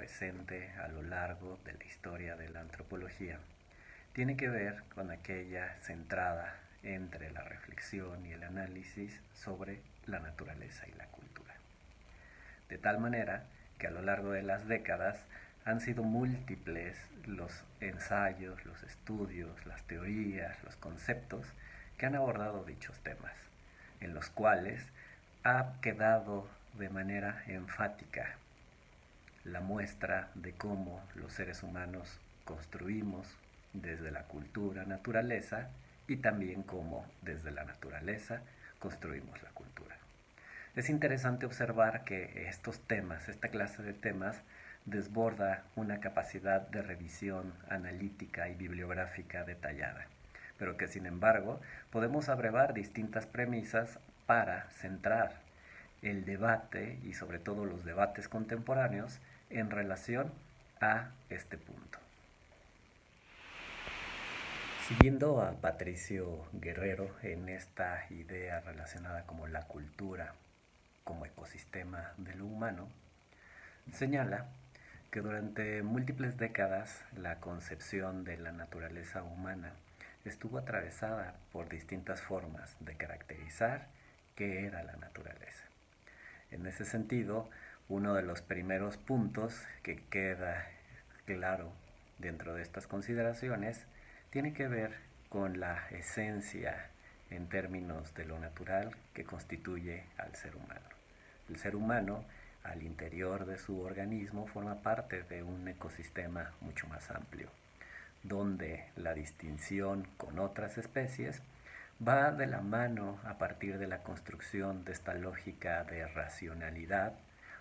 presente a lo largo de la historia de la antropología tiene que ver con aquella centrada entre la reflexión y el análisis sobre la naturaleza y la cultura. De tal manera que a lo largo de las décadas han sido múltiples los ensayos, los estudios, las teorías, los conceptos que han abordado dichos temas, en los cuales ha quedado de manera enfática la muestra de cómo los seres humanos construimos desde la cultura naturaleza y también cómo desde la naturaleza construimos la cultura. Es interesante observar que estos temas, esta clase de temas, desborda una capacidad de revisión analítica y bibliográfica detallada, pero que sin embargo podemos abrevar distintas premisas para centrar el debate y sobre todo los debates contemporáneos en relación a este punto. Siguiendo a Patricio Guerrero en esta idea relacionada como la cultura como ecosistema de lo humano, señala que durante múltiples décadas la concepción de la naturaleza humana estuvo atravesada por distintas formas de caracterizar qué era la naturaleza. En ese sentido, uno de los primeros puntos que queda claro dentro de estas consideraciones tiene que ver con la esencia en términos de lo natural que constituye al ser humano. El ser humano, al interior de su organismo, forma parte de un ecosistema mucho más amplio, donde la distinción con otras especies va de la mano a partir de la construcción de esta lógica de racionalidad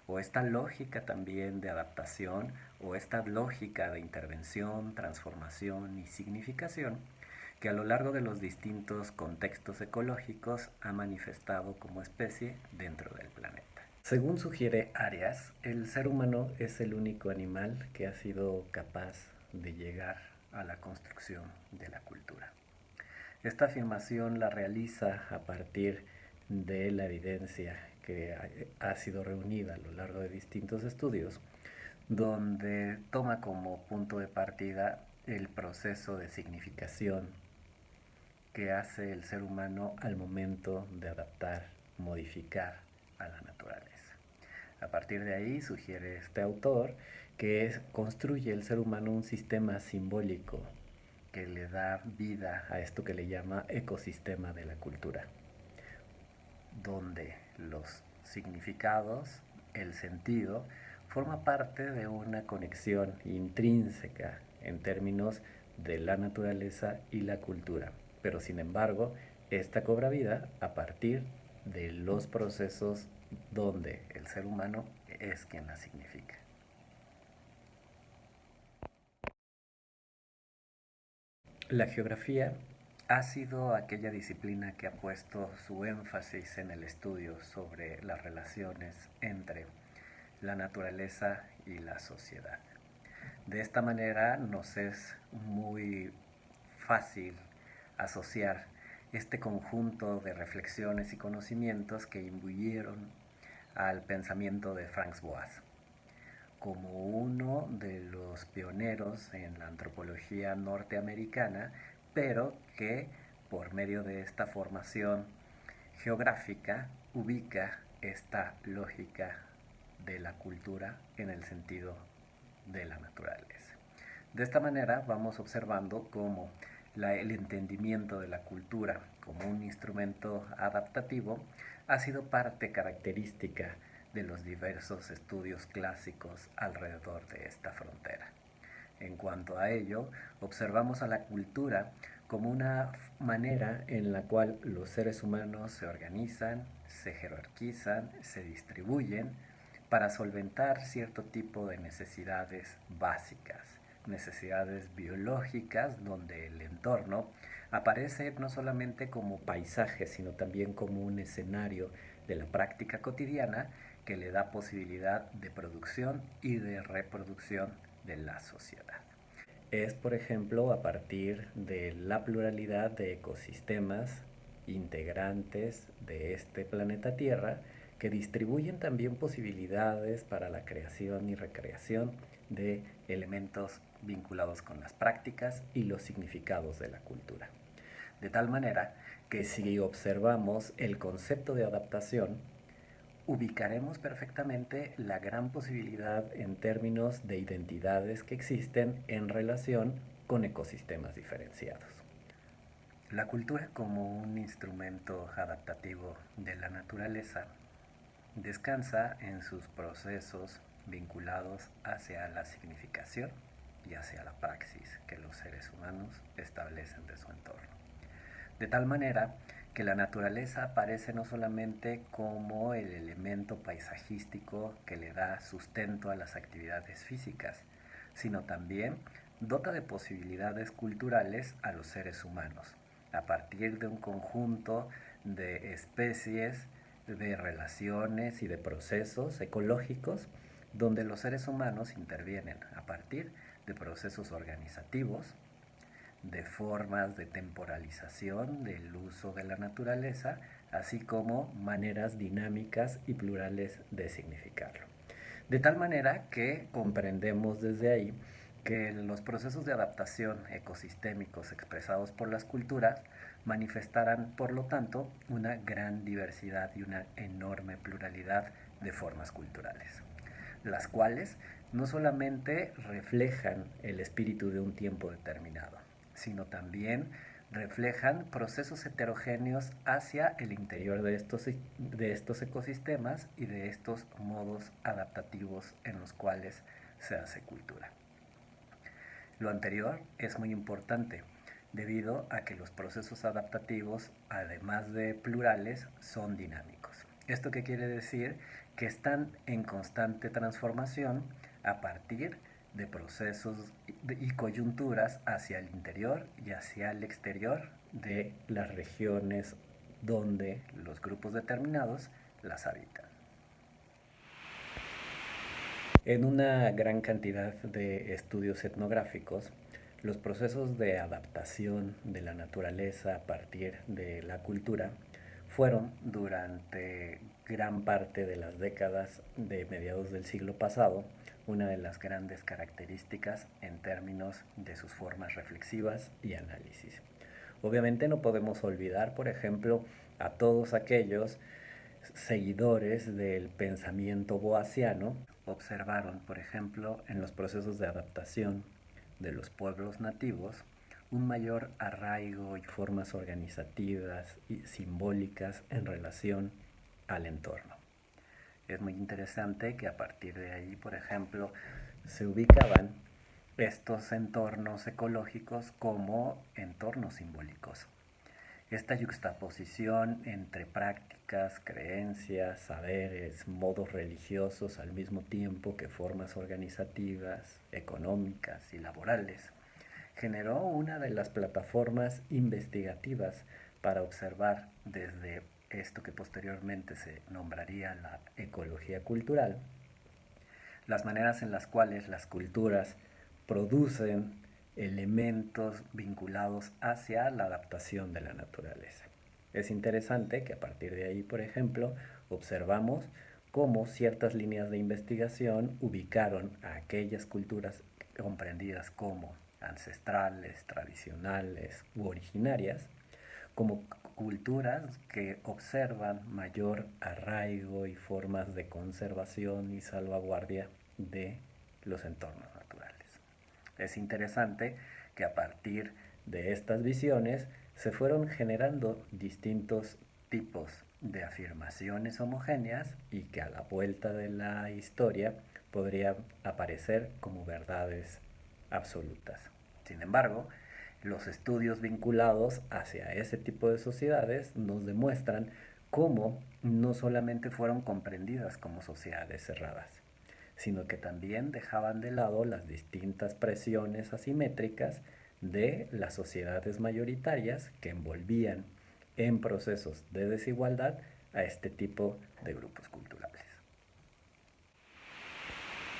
o esta lógica también de adaptación o esta lógica de intervención, transformación y significación que a lo largo de los distintos contextos ecológicos ha manifestado como especie dentro del planeta. Según sugiere Arias, el ser humano es el único animal que ha sido capaz de llegar a la construcción de la cultura. Esta afirmación la realiza a partir de la evidencia que ha sido reunida a lo largo de distintos estudios, donde toma como punto de partida el proceso de significación que hace el ser humano al momento de adaptar, modificar a la naturaleza. A partir de ahí sugiere este autor que construye el ser humano un sistema simbólico que le da vida a esto que le llama ecosistema de la cultura, donde los significados, el sentido, forma parte de una conexión intrínseca en términos de la naturaleza y la cultura, pero sin embargo, esta cobra vida a partir de los procesos donde el ser humano es quien la significa. La geografía ha sido aquella disciplina que ha puesto su énfasis en el estudio sobre las relaciones entre la naturaleza y la sociedad. De esta manera nos es muy fácil asociar este conjunto de reflexiones y conocimientos que imbuyeron al pensamiento de Franz Boas como uno de los pioneros en la antropología norteamericana, pero que por medio de esta formación geográfica ubica esta lógica de la cultura en el sentido de la naturaleza. De esta manera vamos observando cómo el entendimiento de la cultura como un instrumento adaptativo ha sido parte característica de los diversos estudios clásicos alrededor de esta frontera. En cuanto a ello, observamos a la cultura como una manera en la cual los seres humanos se organizan, se jerarquizan, se distribuyen para solventar cierto tipo de necesidades básicas, necesidades biológicas donde el entorno aparece no solamente como paisaje, sino también como un escenario de la práctica cotidiana que le da posibilidad de producción y de reproducción de la sociedad. Es, por ejemplo, a partir de la pluralidad de ecosistemas integrantes de este planeta Tierra que distribuyen también posibilidades para la creación y recreación de elementos vinculados con las prácticas y los significados de la cultura. De tal manera que si observamos el concepto de adaptación, ubicaremos perfectamente la gran posibilidad en términos de identidades que existen en relación con ecosistemas diferenciados. La cultura como un instrumento adaptativo de la naturaleza descansa en sus procesos vinculados hacia la significación y hacia la praxis que los seres humanos establecen de su entorno. De tal manera que la naturaleza aparece no solamente como el elemento paisajístico que le da sustento a las actividades físicas, sino también dota de posibilidades culturales a los seres humanos, a partir de un conjunto de especies, de relaciones y de procesos ecológicos donde los seres humanos intervienen a partir de procesos organizativos, de formas de temporalización del uso de la naturaleza, así como maneras dinámicas y plurales de significarlo. De tal manera que comprendemos desde ahí que los procesos de adaptación ecosistémicos expresados por las culturas manifestarán, por lo tanto, una gran diversidad y una enorme pluralidad de formas culturales, las cuales no solamente reflejan el espíritu de un tiempo determinado, sino también reflejan procesos heterogéneos hacia el interior de estos ecosistemas y de estos modos adaptativos en los cuales se hace cultura. Lo anterior es muy importante debido a que los procesos adaptativos, además de plurales, son dinámicos. ¿Esto qué quiere decir? Que están en constante transformación a partir de procesos y coyunturas hacia el interior y hacia el exterior de las regiones donde los grupos determinados las habitan. En una gran cantidad de estudios etnográficos, los procesos de adaptación de la naturaleza a partir de la cultura fueron durante gran parte de las décadas de mediados del siglo pasado una de las grandes características en términos de sus formas reflexivas y análisis. Obviamente no podemos olvidar, por ejemplo, a todos aquellos seguidores del pensamiento boasiano observaron, por ejemplo, en los procesos de adaptación de los pueblos nativos, un mayor arraigo y formas organizativas y simbólicas en relación al entorno. Es muy interesante que a partir de ahí, por ejemplo, se ubicaban estos entornos ecológicos como entornos simbólicos. Esta yuxtaposición entre prácticas, creencias, saberes, modos religiosos al mismo tiempo que formas organizativas, económicas y laborales, generó una de las plataformas investigativas para observar desde esto que posteriormente se nombraría la ecología cultural, las maneras en las cuales las culturas producen elementos vinculados hacia la adaptación de la naturaleza. Es interesante que a partir de ahí, por ejemplo, observamos cómo ciertas líneas de investigación ubicaron a aquellas culturas comprendidas como ancestrales, tradicionales u originarias, como culturas que observan mayor arraigo y formas de conservación y salvaguardia de los entornos naturales. Es interesante que a partir de estas visiones se fueron generando distintos tipos de afirmaciones homogéneas y que a la vuelta de la historia podrían aparecer como verdades absolutas. Sin embargo, los estudios vinculados hacia ese tipo de sociedades nos demuestran cómo no solamente fueron comprendidas como sociedades cerradas, sino que también dejaban de lado las distintas presiones asimétricas de las sociedades mayoritarias que envolvían en procesos de desigualdad a este tipo de grupos culturales.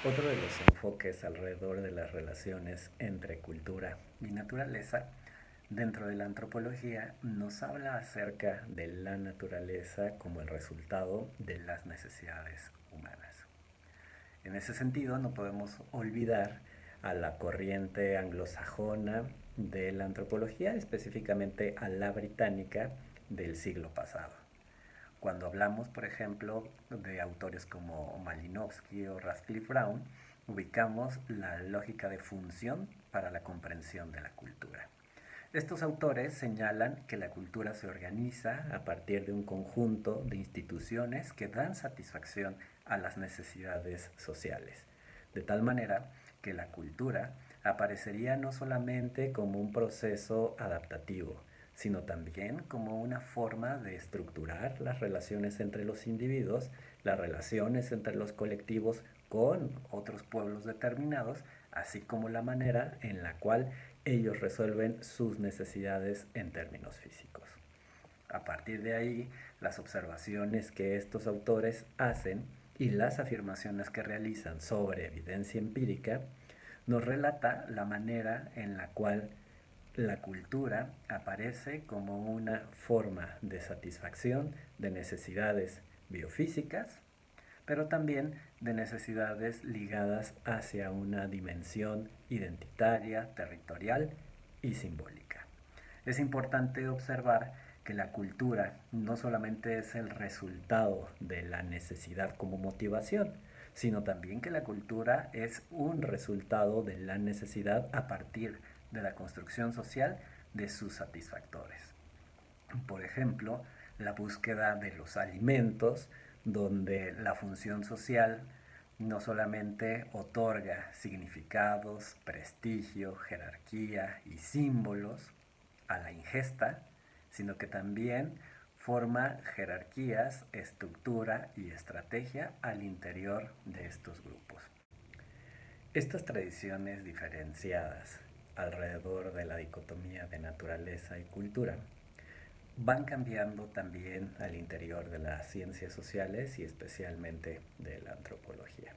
Otro de los enfoques alrededor de las relaciones entre cultura y naturaleza dentro de la antropología nos habla acerca de la naturaleza como el resultado de las necesidades humanas. En ese sentido, no podemos olvidar a la corriente anglosajona de la antropología, específicamente a la británica del siglo pasado. Cuando hablamos, por ejemplo, de autores como Malinowski o Radcliffe Brown, ubicamos la lógica de función para la comprensión de la cultura. Estos autores señalan que la cultura se organiza a partir de un conjunto de instituciones que dan satisfacción a las necesidades sociales, de tal manera que la cultura aparecería no solamente como un proceso adaptativo, sino también como una forma de estructurar las relaciones entre los individuos, las relaciones entre los colectivos con otros pueblos determinados, así como la manera en la cual ellos resuelven sus necesidades en términos físicos. A partir de ahí, las observaciones que estos autores hacen y las afirmaciones que realizan sobre evidencia empírica nos relata la manera en la cual la cultura aparece como una forma de satisfacción de necesidades biofísicas, pero también de necesidades ligadas hacia una dimensión identitaria, territorial y simbólica. Es importante observar que la cultura no solamente es el resultado de la necesidad como motivación, sino también que la cultura es un resultado de la necesidad a partir de la construcción social de sus satisfactores. Por ejemplo, la búsqueda de los alimentos, donde la función social no solamente otorga significados, prestigio, jerarquía y símbolos a la ingesta, sino que también forma jerarquías, estructura y estrategia al interior de estos grupos. Estas tradiciones diferenciadas alrededor de la dicotomía de naturaleza y cultura van cambiando también al interior de las ciencias sociales y especialmente de la antropología.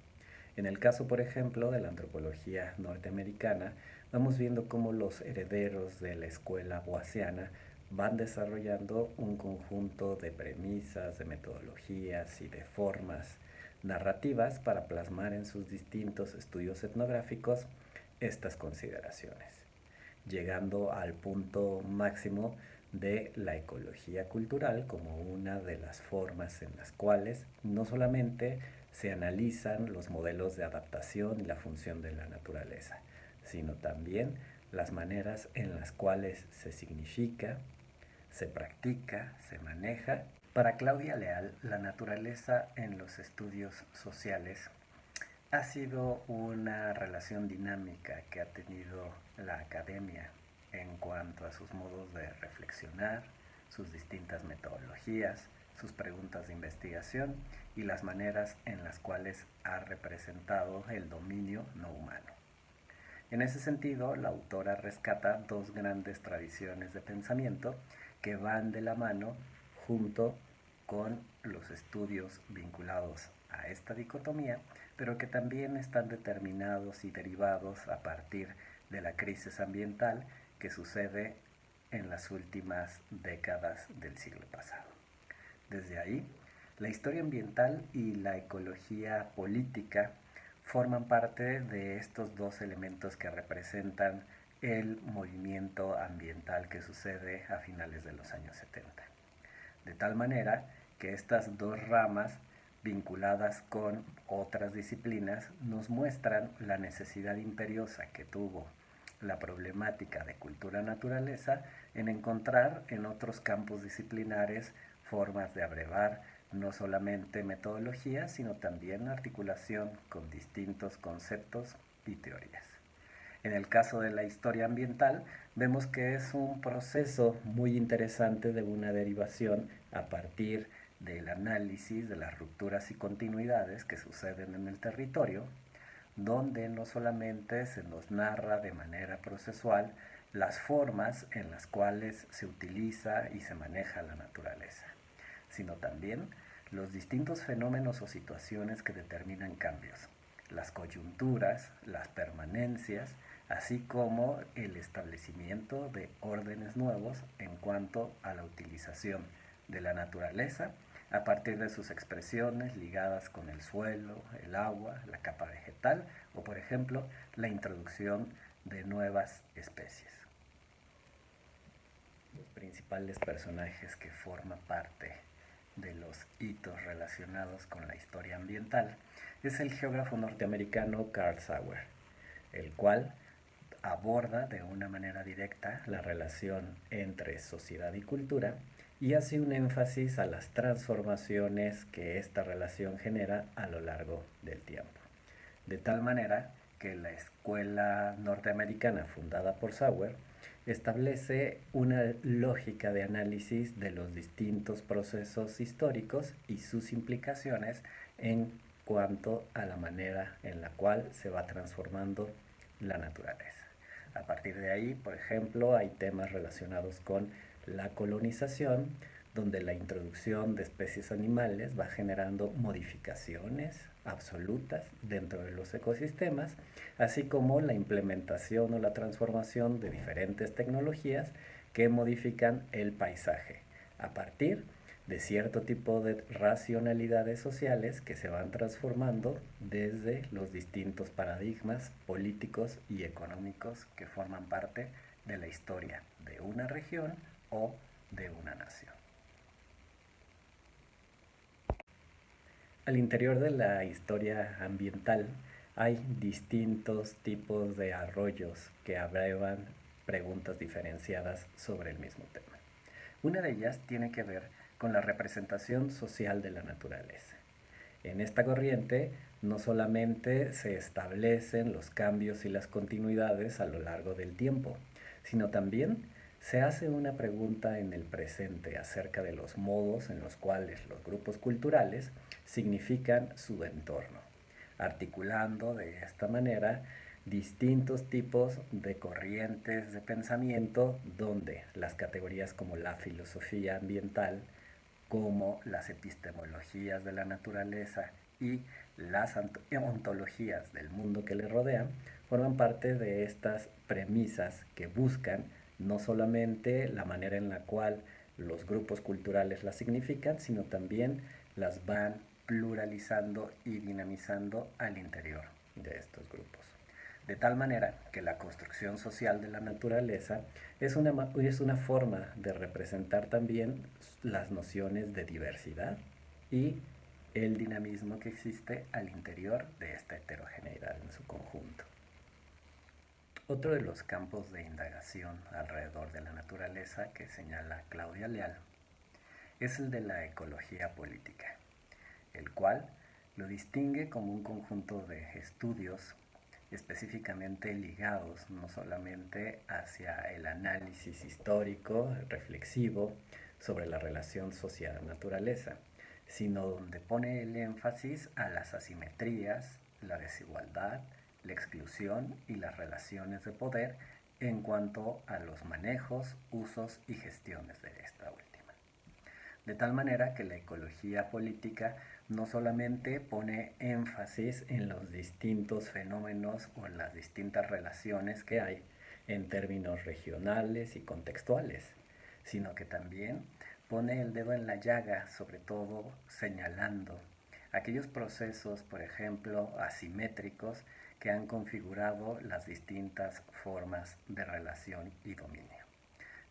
En el caso, por ejemplo, de la antropología norteamericana, vamos viendo cómo los herederos de la escuela boasiana van desarrollando un conjunto de premisas, de metodologías y de formas narrativas para plasmar en sus distintos estudios etnográficos estas consideraciones, llegando al punto máximo de la ecología cultural como una de las formas en las cuales no solamente se analizan los modelos de adaptación y la función de la naturaleza, sino también las maneras en las cuales se significa, se practica, se maneja. Para Claudia Leal, la naturaleza en los estudios sociales ha sido una relación dinámica que ha tenido la academia en cuanto a sus modos de reflexionar, sus distintas metodologías, sus preguntas de investigación y las maneras en las cuales ha representado el dominio no humano. En ese sentido, la autora rescata dos grandes tradiciones de pensamiento que van de la mano junto con los estudios vinculados a esta dicotomía, pero que también están determinados y derivados a partir de la crisis ambiental que sucede en las últimas décadas del siglo pasado. Desde ahí, la historia ambiental y la ecología política forman parte de estos dos elementos que representan el movimiento ambiental que sucede a finales de los años 70. De tal manera que estas dos ramas vinculadas con otras disciplinas nos muestran la necesidad imperiosa que tuvo la problemática de cultura-naturaleza en encontrar en otros campos disciplinares formas de abrevar no solamente metodologías, sino también articulación con distintos conceptos y teorías. En el caso de la historia ambiental, vemos que es un proceso muy interesante de una derivación a partir del análisis de las rupturas y continuidades que suceden en el territorio, donde no solamente se nos narra de manera procesual las formas en las cuales se utiliza y se maneja la naturaleza, sino también los distintos fenómenos o situaciones que determinan cambios, las coyunturas, las permanencias, así como el establecimiento de órdenes nuevos en cuanto a la utilización de la naturaleza a partir de sus expresiones ligadas con el suelo, el agua, la capa vegetal o, por ejemplo, la introducción de nuevas especies. Los principales personajes que forman parte de los hitos relacionados con la historia ambiental es el geógrafo norteamericano Carl Sauer, el cual aborda de una manera directa la relación entre sociedad y cultura y hace un énfasis a las transformaciones que esta relación genera a lo largo del tiempo. De tal manera que la escuela norteamericana fundada por Sauer establece una lógica de análisis de los distintos procesos históricos y sus implicaciones en cuanto a la manera en la cual se va transformando la naturaleza. A partir de ahí, por ejemplo, hay temas relacionados con la colonización, donde la introducción de especies animales va generando modificaciones absolutas dentro de los ecosistemas, así como la implementación o la transformación de diferentes tecnologías que modifican el paisaje a partir de cierto tipo de racionalidades sociales que se van transformando desde los distintos paradigmas políticos y económicos que forman parte de la historia de una región o de una nación. Al interior de la historia ambiental hay distintos tipos de arroyos que abrevan preguntas diferenciadas sobre el mismo tema. Una de ellas tiene que ver con la representación social de la naturaleza. En esta corriente no solamente se establecen los cambios y las continuidades a lo largo del tiempo, sino también se hace una pregunta en el presente acerca de los modos en los cuales los grupos culturales significan su entorno, articulando de esta manera distintos tipos de corrientes de pensamiento donde las categorías como la filosofía ambiental, como las epistemologías de la naturaleza y las ontologías del mundo que le rodea, forman parte de estas premisas que buscan no solamente la manera en la cual los grupos culturales las significan, sino también las van pluralizando y dinamizando al interior de estos grupos. De tal manera que la construcción social de la naturaleza es una forma de representar también las nociones de diversidad y el dinamismo que existe al interior de esta heterogeneidad en su conjunto. Otro de los campos de indagación alrededor de la naturaleza que señala Claudia Leal es el de la ecología política, el cual lo distingue como un conjunto de estudios específicamente ligados no solamente hacia el análisis histórico, reflexivo, sobre la relación sociedad-naturaleza, sino donde pone el énfasis a las asimetrías, la desigualdad, la exclusión y las relaciones de poder en cuanto a los manejos, usos y gestiones de esta última. De tal manera que la ecología política no solamente pone énfasis en los distintos fenómenos o en las distintas relaciones que hay en términos regionales y contextuales, sino que también pone el dedo en la llaga, sobre todo señalando aquellos procesos, por ejemplo, asimétricos que han configurado las distintas formas de relación y dominio.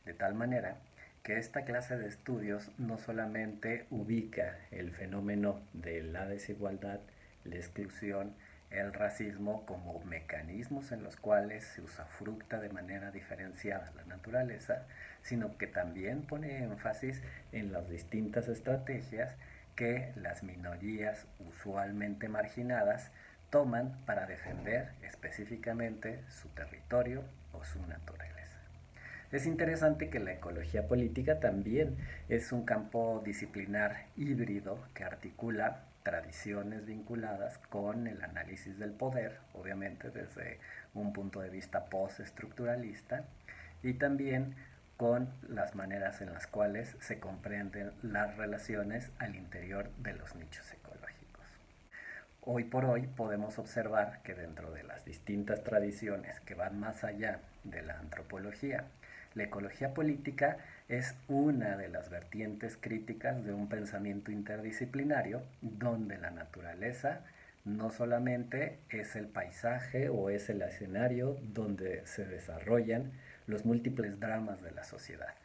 De tal manera que esta clase de estudios no solamente ubica el fenómeno de la desigualdad, la exclusión, el racismo como mecanismos en los cuales se usufructa de manera diferenciada la naturaleza, sino que también pone énfasis en las distintas estrategias que las minorías usualmente marginadas toman para defender específicamente su territorio o su naturaleza. Es interesante que la ecología política también es un campo disciplinar híbrido que articula tradiciones vinculadas con el análisis del poder, obviamente desde un punto de vista postestructuralista, y también con las maneras en las cuales se comprenden las relaciones al interior de los nichos ecológicos. Hoy por hoy podemos observar que dentro de las distintas tradiciones que van más allá de la antropología, La ecología política es una de las vertientes críticas de un pensamiento interdisciplinario donde la naturaleza no solamente es el paisaje o es el escenario donde se desarrollan los múltiples dramas de la sociedad,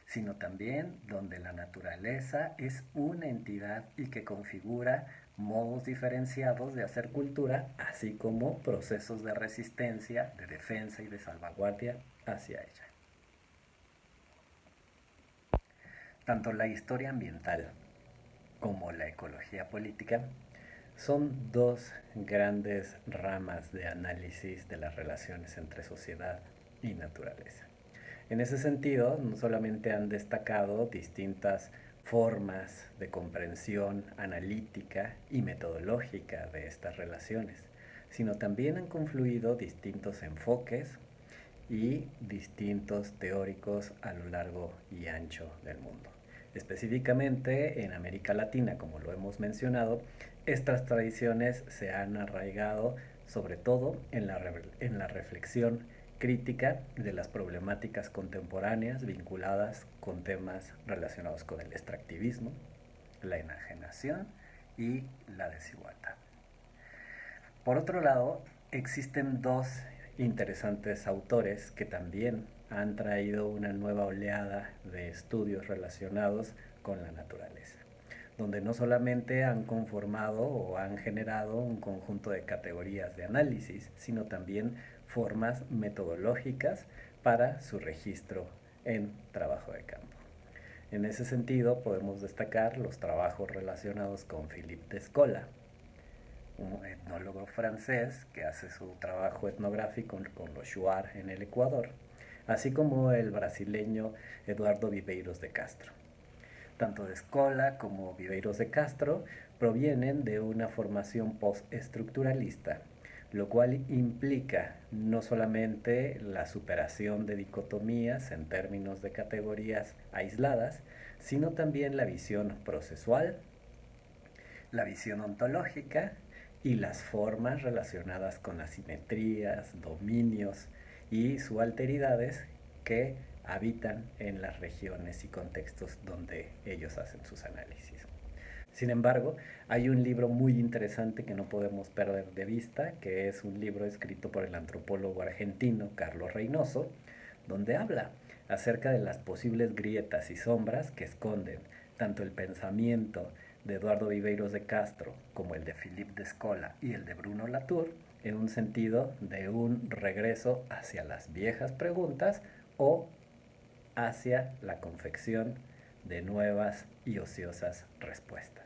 sino también donde la naturaleza es una entidad y que configura modos diferenciados de hacer cultura, así como procesos de resistencia, de defensa y de salvaguardia hacia ella. Tanto la historia ambiental como la ecología política son dos grandes ramas de análisis de las relaciones entre sociedad y naturaleza. En ese sentido, no solamente han destacado distintas formas de comprensión analítica y metodológica de estas relaciones, sino también han confluido distintos enfoques y distintos teóricos a lo largo y ancho del mundo. Específicamente en América Latina, como lo hemos mencionado, estas tradiciones se han arraigado sobre todo en la reflexión crítica de las problemáticas contemporáneas vinculadas con temas relacionados con el extractivismo, la enajenación y la desigualdad. Por otro lado, existen dos interesantes autores que también han traído una nueva oleada de estudios relacionados con la naturaleza, donde no solamente han conformado o han generado un conjunto de categorías de análisis, sino también formas metodológicas para su registro en trabajo de campo. En ese sentido, podemos destacar los trabajos relacionados con Philippe Descola, un etnólogo francés que hace su trabajo etnográfico con los Shuar en el Ecuador, así como el brasileño Eduardo Viveiros de Castro. Tanto Descola como Viveiros de Castro provienen de una formación postestructuralista, lo cual implica no solamente la superación de dicotomías en términos de categorías aisladas, sino también la visión procesual, la visión ontológica y las formas relacionadas con asimetrías, dominios y subalteridades que habitan en las regiones y contextos donde ellos hacen sus análisis. Sin embargo, hay un libro muy interesante que no podemos perder de vista, que es un libro escrito por el antropólogo argentino Carlos Reynoso, donde habla acerca de las posibles grietas y sombras que esconden tanto el pensamiento de Eduardo Viveiros de Castro como el de Philippe Descola y el de Bruno Latour, en un sentido de un regreso hacia las viejas preguntas o hacia la confección de nuevas y ociosas respuestas.